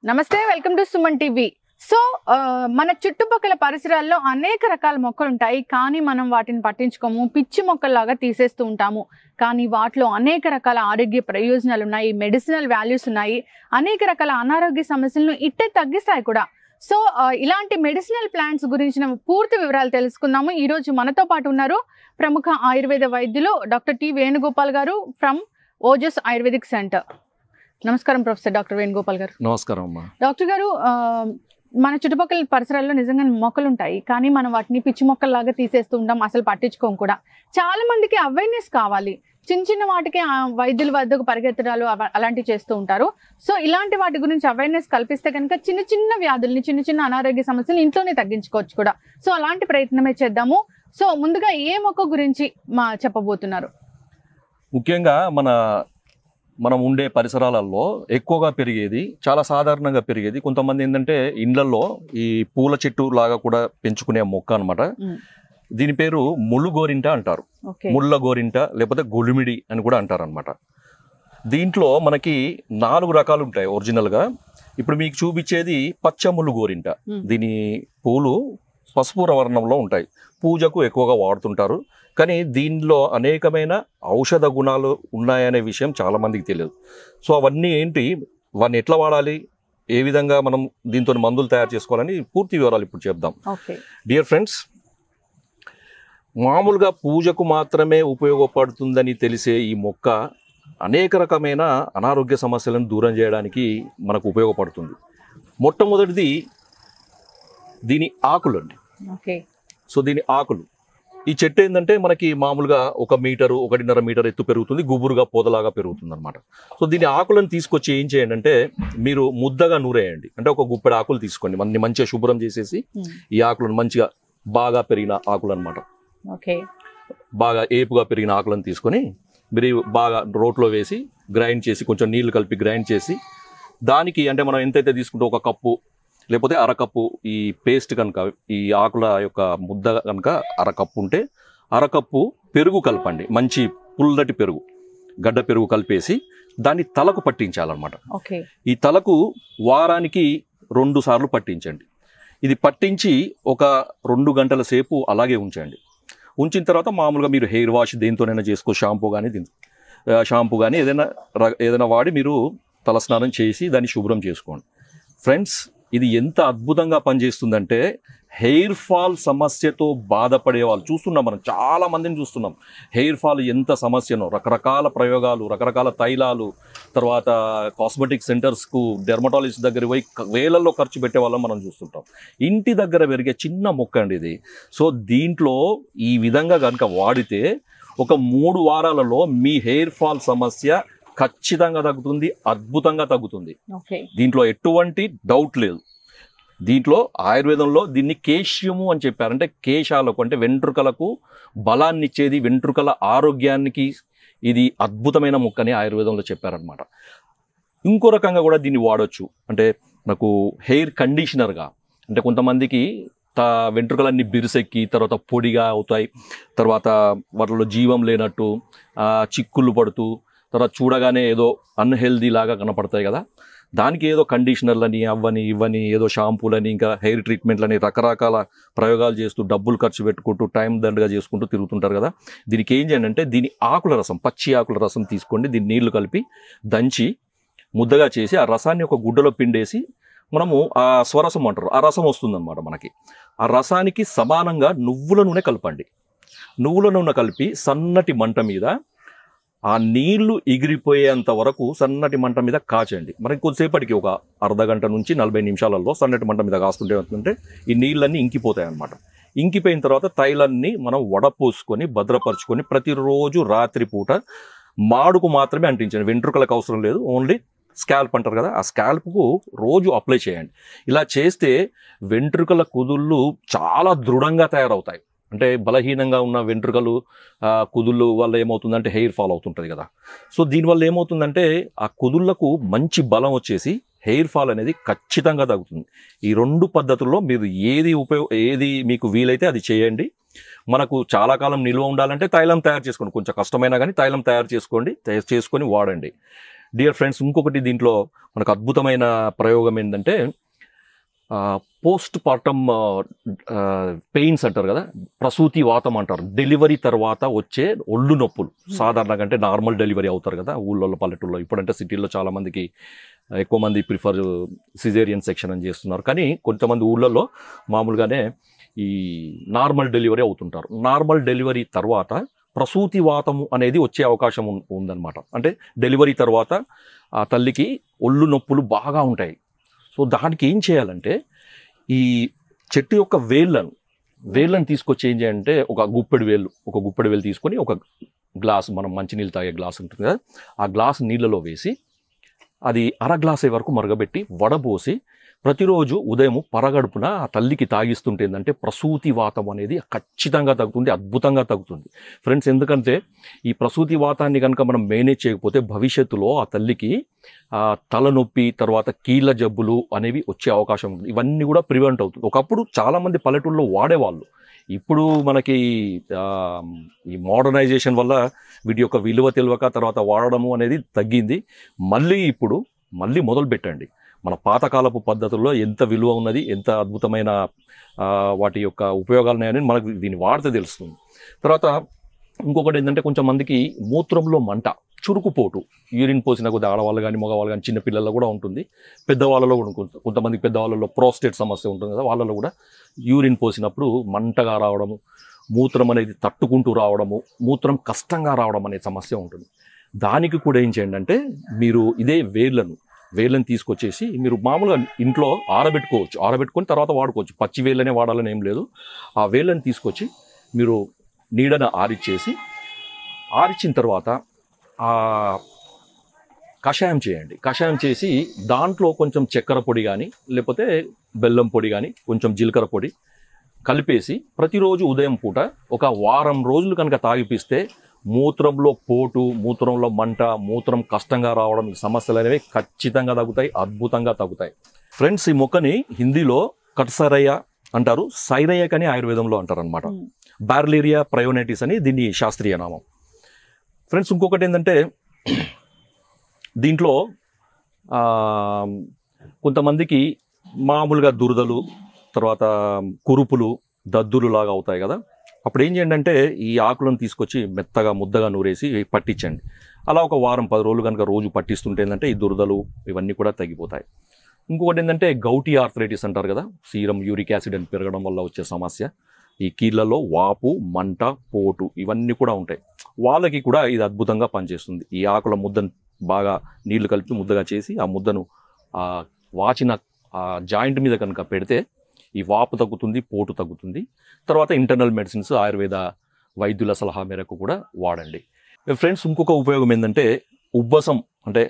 నమస్తే welcome to Suman TV. So మన చుట్టుపక్కల పరిసరాల్లో అనేక రకాల మొక్కలు ఉంటాయి, కానీ మనం వాటిని పట్టించుకోము, పిచ్చి మొక్కల్లాగా తీసేస్తూ ఉంటాము. కానీ వాటిలో అనేక రకాల ఆరోగ్య ప్రయోజనాలు ఉన్నాయి, మెడిసినల్ వాల్యూస్ ఉన్నాయి, అనేక రకాల అనారోగ్య సమస్యలను ఇట్టే తగ్గిస్తాయి కూడా. సో ఇలాంటి మెడిసినల్ ప్లాంట్స్ గురించిన పూర్తి వివరాలు తెలుసుకుందాము. ఈ రోజు మనతో పాటు ఉన్నారు ప్రముఖ ఆయుర్వేద వైద్యులు డాక్టర్ టి వేణుగోపాల్ గారు ఫ్రమ్ ఓజస్ ఆయుర్వేదిక్ సెంటర్. నమస్కారం ప్రొఫెసర్ డాక్టర్ వేణుగోపాల్ గారు. నమస్కారం అమ్మా. డాక్టర్ గారు, మన చుట్టుపక్కల పరిసరాల్లో నిజంగా మొక్కలు ఉంటాయి, కానీ మనం వాటిని పిచ్చి మొక్కల్లాగా తీసేస్తూ ఉంటాం, అసలు పట్టించుకోం కూడా. చాలా మందికి అవేర్నెస్ కావాలి, చిన్న చిన్న వాటికి వైద్యుల వద్దకు పరిగెత్తడాలు అలాంటివి చేస్తూ ఉంటారు. సో ఇలాంటి వాటి గురించి అవేర్నెస్ కల్పిస్తే కనుక చిన్న చిన్న వ్యాధుల్ని, చిన్న చిన్న అనారోగ్య సమస్యలు ఇంట్లోనే తగ్గించుకోవచ్చు కూడా. సో అలాంటి ప్రయత్నమే చేద్దాము. సో ముందుగా ఏ మొక్క గురించి చెప్పబోతున్నారు? ముఖ్యంగా మనం ఉండే పరిసరాలలో ఎక్కువగా పెరిగేది, చాలా సాధారణంగా పెరిగేది, కొంతమంది ఏంటంటే ఇండ్లలో ఈ పూల చెట్టు లాగా కూడా పెంచుకునే మొక్క అనమాట. దీని పేరు ముళ్ళు గోరింట అంటారు, ముళ్ళ గోరింట లేకపోతే గులిమిడి అని కూడా అంటారు అనమాట. దీంట్లో మనకి 4 రకాలు ఉంటాయి ఒరిజినల్గా. ఇప్పుడు మీకు చూపించేది పచ్చ ముళ్ళు గోరింట. దీని పూలు పసుపు వర్ణంలో ఉంటాయి, పూజకు ఎక్కువగా వాడుతుంటారు. కానీ దీనిలో అనేకమైన ఔషధ గుణాలు ఉన్నాయనే విషయం చాలామందికి తెలియదు. సో అవన్నీ ఏంటి, వాటిని ఎట్లా వాడాలి, ఏ విధంగా మనం దీంతో మందులు తయారు చేసుకోవాలని పూర్తి వివరాలు ఇప్పుడు చెప్దాం. డియర్ ఫ్రెండ్స్, మామూలుగా పూజకు మాత్రమే ఉపయోగపడుతుందని తెలిసే ఈ మొక్క అనేక రకమైన అనారోగ్య సమస్యలను దూరం చేయడానికి మనకు ఉపయోగపడుతుంది. మొట్టమొదటిది దీని ఆకులు అండి. సో దీని ఆకులు, ఈ చెట్టు ఏంటంటే మనకి మామూలుగా 1 మీటరు 1.5 మీటర్ ఎత్తు పెరుగుతుంది, గుబురుగా పొదలాగా పెరుగుతుంది అనమాట. సో దీని ఆకులను తీసుకొచ్చి ఏం చేయండి అంటే, మీరు ముద్దగా నూరేయండి. అంటే ఒక గుప్పెడు ఆకులు తీసుకోండి, మనని మంచిగా శుభ్రం చేసేసి ఈ ఆకులను మంచిగా బాగా పెరిగిన ఆకులు అనమాట, బాగా ఏపుగా పెరిగిన ఆకులను తీసుకొని మీరు బాగా రోట్లో వేసి గ్రైండ్ చేసి, కొంచెం నీళ్లు కలిపి గ్రైండ్ చేసి, దానికి అంటే మనం ఎంతైతే తీసుకుంటే 1 కప్పు లేకపోతే 1/2 కప్పు ఈ పేస్ట్ కనుక, ఈ ఆకుల యొక్క ముద్ద కనుక 1/2 కప్పు ఉంటే 1/2 కప్పు పెరుగు కలపండి. మంచి పుల్లటి పెరుగు, గడ్డ పెరుగు కలిపేసి దాన్ని తలకు పట్టించాలన్నమాట. ఈ తలకు వారానికి 2 సార్లు పట్టించండి. ఇది పట్టించి ఒక 2 గంటల సేపు అలాగే ఉంచండి. ఉంచిన తర్వాత మామూలుగా మీరు హెయిర్ వాష్ దేంతోనైనా చేసుకో, షాంపూ కానీ ఏదైనా వాడి మీరు తలస్నానం చేసి దాన్ని శుభ్రం చేసుకోండి. ఫ్రెండ్స్, ఇది ఎంత అద్భుతంగా పనిచేస్తుందంటే, హెయిర్ ఫాల్ సమస్యతో బాధపడే వాళ్ళు చూస్తున్నాం, మనం చాలా మందిని చూస్తున్నాం. హెయిర్ ఫాల్ ఎంత సమస్యనో, రకరకాల ప్రయోగాలు, రకరకాల తైలాలు, తర్వాత కాస్మెటిక్ సెంటర్స్కు, డెర్మటాలజిస్ట్ దగ్గర పోయి వేలల్లో ఖర్చు పెట్టే వాళ్ళం మనం చూస్తుంటాం. ఇంటి దగ్గర పెరిగే చిన్న మొక్క అండి ఇది. సో దీంట్లో ఈ విధంగా కనుక వాడితే ఒక 3 వారాలలో మీ హెయిర్ ఫాల్ సమస్య ఖచ్చితంగా తగ్గుతుంది, అద్భుతంగా తగ్గుతుంది. దీంట్లో ఎటువంటి డౌట్ లేదు. దీంట్లో ఆయుర్వేదంలో దీన్ని కేశ్యము అని చెప్పారు. అంటే కేశాలకు, అంటే వెంట్రుకలకు బలాన్ని ఇచ్చేది, వెంట్రుకల ఆరోగ్యానికి ఇది అద్భుతమైన మొక్కని ఆయుర్వేదంలో చెప్పారనమాట. ఇంకో రకంగా కూడా దీన్ని వాడచ్చు. అంటే నాకు హెయిర్ కండిషనర్గా, అంటే కొంతమందికి వెంట్రుకలన్నీ బిరుసెక్కి తర్వాత పొడిగా అవుతాయి, తర్వాత వాటిలో జీవం లేనట్టు చిక్కులు పడుతూ తర్వాత చూడగానే ఏదో అన్హెల్దీ లాగా కనపడతాయి కదా, దానికి ఏదో కండిషనర్లని అవ్వని ఇవ్వని ఏదో షాంపూలని ఇంకా హెయిర్ ట్రీట్మెంట్లని రకరకాల ప్రయోగాలు చేస్తూ డబ్బులు ఖర్చు పెట్టుకుంటూ టైం దండగా చేసుకుంటూ తిరుగుతుంటారు కదా. దీనికి ఏం చేయండి అంటే, దీని ఆకుల రసం, పచ్చి ఆకుల రసం తీసుకోండి, దీన్ని నీళ్లు కలిపి దంచి ముద్దగా చేసి ఆ రసాన్ని ఒక గుడ్డలో పిండేసి మనము ఆ స్వరసం అంటారు, ఆ రసం వస్తుందన్నమాట మనకి. ఆ రసానికి సమానంగా నువ్వుల నూనె కలపండి. నువ్వుల నూనె కలిపి సన్నటి మంట మీద ఆ నీళ్లు ఎగిరిపోయేంత వరకు సన్నటి మంట మీద కాచండి. మనకి కొద్దిసేపటికి ఒక అర్ధ గంట నుంచి 40 నిమిషాలలో సన్నటి మంట మీద కాస్తుంటే ఏమవుతుందంటే ఈ నీళ్ళన్నీ ఇంకిపోతాయి అన్నమాట. ఇంకిపోయిన తర్వాత తైలాన్ని మనం వడపోసుకొని భద్రపరుచుకొని ప్రతిరోజు రాత్రి పూట మాడుకు మాత్రమే అంటించండి. వెంట్రుకలకు అవసరం లేదు, ఓన్లీ స్కాల్ప్ అంటారు కదా, ఆ స్కాల్ప్కు రోజు అప్లై చేయండి. ఇలా చేస్తే వెంట్రుకల కుదుళ్ళు చాలా దృఢంగా తయారవుతాయి. అంటే బలహీనంగా ఉన్న వెంట్రుకలు కుదుళ్ళు వల్ల ఏమవుతుందంటే హెయిర్ ఫాల్ అవుతుంటుంది కదా. సో దీనివల్ల ఏమవుతుందంటే ఆ కుదుళ్లకు మంచి బలం వచ్చేసి హెయిర్ ఫాల్ అనేది ఖచ్చితంగా తగ్గుతుంది. ఈ 2 పద్ధతుల్లో మీరు ఏది మీకు వీలైతే అది చేయండి. మనకు చాలా కాలం నిల్వ ఉండాలంటే తైలం తయారు చేసుకోండి, కొంచెం కష్టమైనా కానీ తైలం తయారు చేసుకొని వాడండి. డియర్ ఫ్రెండ్స్, ఇంకొకటి దీంట్లో మనకు అద్భుతమైన ప్రయోగం ఏంటంటే పోస్ట్ పార్టమ్ పెయిన్స్ అంటారు కదా, ప్రసూతి వాతం అంటారు. డెలివరీ తర్వాత వచ్చే ఒళ్ళు నొప్పులు సాధారణంగా అంటే నార్మల్ డెలివరీ అవుతారు కదా ఊళ్ళో పల్లెటూళ్ళలో. ఇప్పుడంటే సిటీల్లో చాలా మందికి ఎక్కువ మంది ప్రిఫర్ సిజేరియన్ సెక్షన్ అని చేస్తున్నారు, కానీ కొంతమంది ఊళ్ళల్లో మామూలుగానే ఈ నార్మల్ డెలివరీ అవుతుంటారు. నార్మల్ డెలివరీ తర్వాత ప్రసూతి వాతము అనేది వచ్చే అవకాశం ఉందన్నమాట. అంటే డెలివరీ తర్వాత ఆ తల్లికి ఒళ్ళు నొప్పులు బాగా ఉంటాయి. సో దానికి ఏం చేయాలంటే ఈ చెట్టు యొక్క వేళ్ళను తీసుకొచ్చి ఏం చేయాలంటే ఒక గుప్పెడు వేలు తీసుకొని ఒక గ్లాస్, మనం మంచినీళ్ళు తాగే గ్లాస్ ఉంటుంది కదా, ఆ గ్లాస్ నీళ్ళలో వేసి అది అర గ్లాస్ వరకు మరగబెట్టి వడబోసి ప్రతిరోజు ఉదయం పరగడుపున ఆ తల్లికి తాగిస్తుంటే ఏంటంటే ప్రసూతి వాతం అనేది ఖచ్చితంగా తగ్గుతుంది, అద్భుతంగా తగ్గుతుంది ఫ్రెండ్స్. ఎందుకంటే ఈ ప్రసూతి వాతాన్ని కనుక మనం మేనేజ్ చేయకపోతే భవిష్యత్తులో ఆ తల్లికి తలనొప్పి, తర్వాత కీళ్ళ జబ్బులు అనేవి వచ్చే అవకాశం ఉంది. ఇవన్నీ కూడా ప్రివెంట్ అవుతుంది. ఒకప్పుడు చాలామంది పల్లెటూళ్ళలో వాడేవాళ్ళు. ఇప్పుడు మనకి ఈ మోడర్నైజేషన్ వల్ల వీటి యొక్క విలువ తెలియక తర్వాత వాడడము అనేది తగ్గింది. మళ్ళీ మొదలు పెట్టండి. మన పాతకాలపు పద్ధతుల్లో ఎంత విలువ ఉన్నది, ఎంత అద్భుతమైన వాటి యొక్క ఉపయోగాలు ఉన్నాయని మనకు దీన్ని వాడితే తెలుస్తుంది. తర్వాత ఇంకొకటి ఏంటంటే కొంచెం మందికి మూత్రంలో మంట, చురుకుపోటు, యూరిన్ పోసిన కొద్ది ఆడవాళ్ళు కానీ మగవాళ్ళు కానీ చిన్నపిల్లల్లో కూడా ఉంటుంది, పెద్దవాళ్ళలో కూడా కొంతమందికి పెద్దవాళ్ళలో ప్రోస్టేట్ సమస్య ఉంటుంది కదా, వాళ్ళలో కూడా యూరిన్ పోసినప్పుడు మంటగా రావడము, మూత్రం అనేది తట్టుకుంటూ రావడము, మూత్రం కష్టంగా రావడం అనే సమస్య ఉంటుంది. దానికి కూడా ఏం చేయండి అంటే మీరు ఇదే వేళ్ళని తీసుకొచ్చేసి మీరు మామూలుగా ఇంట్లో ఆరబెట్టుకొని తర్వాత వాడుకోవచ్చు. పచ్చి వేళ్ళనే వాడాలని ఏం లేదు. ఆ వేళ్ళని తీసుకొచ్చి మీరు నీడన ఆరిచ్చిన తర్వాత కషాయం చేయండి. కషాయం చేసి దాంట్లో కొంచెం చక్కెర పొడి కానీ లేకపోతే బెల్లం పొడి కానీ కొంచెం జీలకర్ర పొడి కలిపేసి ప్రతిరోజు ఉదయం పూట ఒక వారం రోజులు కనుక తాగిపిస్తే మూత్రంలో పోటు, మూత్రంలో మంట, మూత్రం కష్టంగా రావడం, ఈ సమస్యలు అనేవి ఖచ్చితంగా తగ్గుతాయి, అద్భుతంగా తగ్గుతాయి ఫ్రెండ్స్. ఈ మొక్కని హిందీలో కట్సరయ్య అంటారు, సైరయ్యక్ అని ఆయుర్వేదంలో అంటారు అనమాట. బార్లేరియా ప్రయోనైటిస్ అని దీన్ని శాస్త్రీయ నామం ఫ్రెండ్స్. ఇంకొకటి ఏంటంటే దీంట్లో కొంతమందికి మామూలుగా దురదలు, తర్వాత కురుపులు, దద్దులు లాగా అవుతాయి కదా, అప్పుడు ఏం చేయండి అంటే ఈ ఆకులను తీసుకొచ్చి మెత్తగా ముద్దగా నూరేసి పట్టించండి. అలా ఒక వారం 10 రోజులు కనుక రోజు పట్టిస్తుంటే ఏంటంటే ఈ దురదలు ఇవన్నీ కూడా తగ్గిపోతాయి. ఇంకొకటి ఏంటంటే గౌటీ ఆర్థరైటిస్ అంటారు కదా, సీరం యూరిక్ యాసిడ్ అని పెరగడం వల్ల వచ్చే సమస్య, ఈ కీళ్ళలో వాపు, మంట, పోటు ఇవన్నీ కూడా ఉంటాయి. వాళ్ళకి కూడా ఇది అద్భుతంగా పనిచేస్తుంది. ఈ ఆకుల ముద్దను బాగా నీళ్లు కలిపి ముద్దగా చేసి ఆ ముద్దను వాచిన జాయింట్ మీద కనుక పెడితే ఈ వాపు తగ్గుతుంది, పోటు తగ్గుతుంది. తర్వాత ఇంటర్నల్ మెడిసిన్స్ ఆయుర్వేద వైద్యుల సలహా మేరకు కూడా వాడండి ఫ్రెండ్స్. ఇంకొక ఉపయోగం ఏంటంటే ఉబ్బసం, అంటే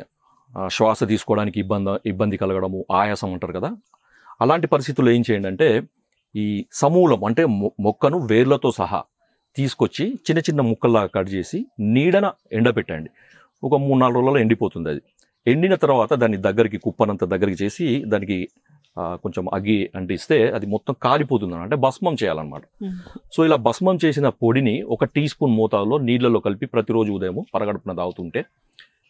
శ్వాస తీసుకోవడానికి ఇబ్బంది కలగడము, ఆయాసం అంటారు కదా, అలాంటి పరిస్థితుల్లో ఏం చేయండి అంటే ఈ సమూలం అంటే మొక్కను వేర్లతో సహా తీసుకొచ్చి చిన్న చిన్న ముక్కల్లాగా కట్ చేసి నీడన ఎండబెట్టండి. ఒక 3-4 రోజులలో ఎండిపోతుంది. అది ఎండిన తర్వాత దాన్ని కుప్పనంత దగ్గరికి చేసి దానికి కొంచెం అగ్గి అంటిస్తే అది మొత్తం కాలిపోతుంది, అంటే భస్మం చేయాలన్నమాట. సో ఇలా భస్మం చేసిన పొడిని 1 టీ స్పూన్ మోతాదులో నీళ్ళలో కలిపి ప్రతిరోజు ఉదయం పరగడుపున తాగుతుంటే,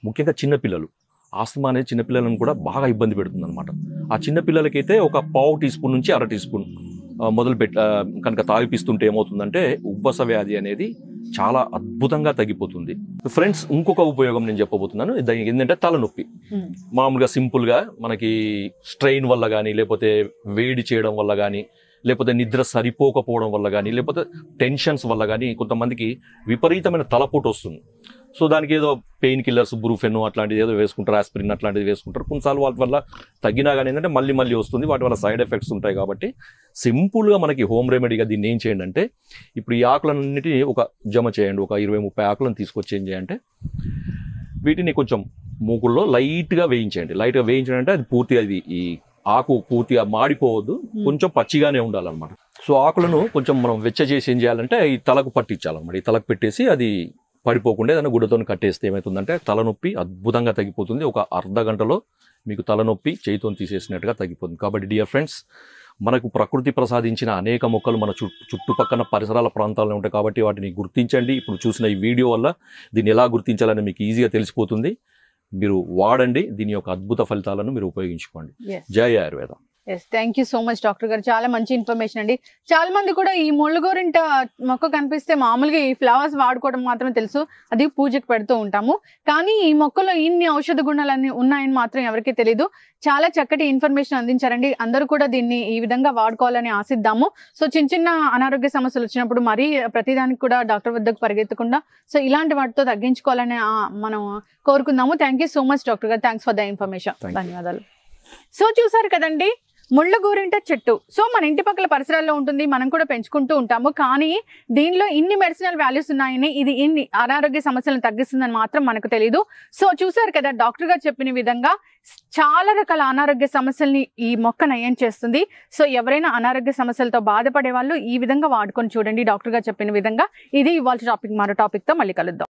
ముఖ్యంగా చిన్నపిల్లలు, ఆస్తమా అనేది చిన్నపిల్లలను కూడా బాగా ఇబ్బంది పెడుతుంది అనమాట. ఆ చిన్నపిల్లలకైతే ఒక 1/2 టీ స్పూన్ నుంచి 1/2 టీ స్పూన్ కనుక తాగిపిస్తుంటే ఏమవుతుందంటే ఉబ్బస వ్యాధి అనేది చాలా అద్భుతంగా తగ్గిపోతుంది ఫ్రెండ్స్. ఇంకొక ఉపయోగం నేను చెప్పబోతున్నాను, దానికి ఏంటంటే తలనొప్పి. మామూలుగా సింపుల్గా మనకి స్ట్రెయిన్ వల్ల కానీ, లేకపోతే వేడి చేయడం వల్ల కానీ, లేకపోతే నిద్ర సరిపోకపోవడం వల్ల కానీ, లేకపోతే టెన్షన్స్ వల్ల కానీ కొంతమందికి విపరీతమైన తలపోటు వస్తుంది. సో దానికి ఏదో పెయిన్ కిల్లర్స్, బ్రూఫెన్ అట్లాంటిది ఏదో వేసుకుంటారు, ఆస్పిరిన్ అట్లాంటిది వేసుకుంటారు. కొన్నిసార్లు వాటి వల్ల తగ్గినా కానీ ఏంటంటే మళ్ళీ వస్తుంది, వాటి వల్ల సైడ్ ఎఫెక్ట్స్ ఉంటాయి. కాబట్టి సింపుల్గా మనకి హోమ్ రెమెడీగా దీన్ని ఏం చేయండి అంటే ఇప్పుడు ఈ ఆకులన్నిటిని ఒక జమ చేయండి. ఒక 20-30 ఆకులను తీసుకొచ్చి ఏం చేయంటే వీటిని కొంచెం మూకుల్లో లైట్గా వేయించండి. లైట్గా వేయించడం అంటే అది పూర్తిగా ఈ ఆకు పూర్తిగా మాడిపోవద్దు, కొంచెం పచ్చిగానే ఉండాలన్నమాట. సో ఆకులను కొంచెం మనం వెచ్చ చేసి ఏం చేయాలంటే ఈ తలకు పట్టించాలన్నమాట. ఈ తలకు పెట్టేసి అది పడిపోకుండా ఏదైనా గుడ్డతో కట్టేస్తే ఏమవుతుందంటే తలనొప్పి అద్భుతంగా తగ్గిపోతుంది. ఒక అర్ధ గంటలో మీకు తలనొప్పి చేయితో తీసేసినట్టుగా తగ్గిపోతుంది. కాబట్టి డియర్ ఫ్రెండ్స్, మనకు ప్రకృతి ప్రసాదించిన అనేక మొక్కలు మన చుట్టుపక్కల పరిసరాల ప్రాంతాల్లో ఉంటాయి. కాబట్టి వాటిని గుర్తించండి. ఇప్పుడు చూసిన ఈ వీడియో వల్ల దీన్ని ఎలా గుర్తించాలని మీకు ఈజీగా తెలిసిపోతుంది. మీరు వాడండి, దీని యొక్క అద్భుత ఫలితాలను మీరు ఉపయోగించుకోండి. Yes Jai Ayurveda. Yes, thank you so much doctor గారు, చాలా మంచి ఇన్ఫర్మేషన్ అండి. చాలా మంది కూడా ఈ ముళ్ళగోరింట మొక్క కనిపిస్తే మామూలుగా ఈ ఫ్లవర్స్ వాడుకోవడం మాత్రమే తెలుసు, అది పూజకు పెడుతూ ఉంటాము. కానీ ఈ మొక్కలో ఇన్ని ఔషధ గుణాలన్నీ ఉన్నాయని మాత్రం ఎవరికీ తెలియదు. చాలా చక్కటి ఇన్ఫర్మేషన్ అందించారండి. అందరూ కూడా దీన్ని ఈ విధంగా వాడుకోవాలని ఆశిద్దాము. సో చిన్న చిన్న అనారోగ్య సమస్యలు వచ్చినప్పుడు మరీ ప్రతిదానికి కూడా డాక్టర్ వద్దకు పరిగెత్తకుండా సో ఇలాంటి వాటితో తగ్గించుకోవాలని మనం కోరుకుందాము. Thank you so much doctor గారు, థ్యాంక్స్ ఫర్ ద ఇన్ఫర్మేషన్. ధన్యవాదాలు. సో చూసారు కదండి, ముళ్ళగోరింట చెట్టు. సో మన ఇంటి పక్కల పరిసరాల్లో ఉంటుంది, మనం కూడా పెంచుకుంటూ ఉంటాము. కానీ దీనిలో ఇన్ని మెడిసినల్ వాల్యూస్ ఉన్నాయని, ఇది ఇన్ని అనారోగ్య సమస్యలను తగ్గిస్తుందని మాత్రం మనకు తెలియదు. సో చూసారు కదా, డాక్టర్ గారు చెప్పిన విధంగా చాలా రకాల అనారోగ్య సమస్యల్ని ఈ మొక్క నయం చేస్తుంది. సో ఎవరైనా అనారోగ్య సమస్యలతో బాధపడే వాళ్ళు ఈ విధంగా వాడుకొని చూడండి డాక్టర్ గారు చెప్పిన విధంగా. ఇది ఇవాళ టాపిక్. మరో టాపిక్తో మళ్ళీ కలుద్దాం.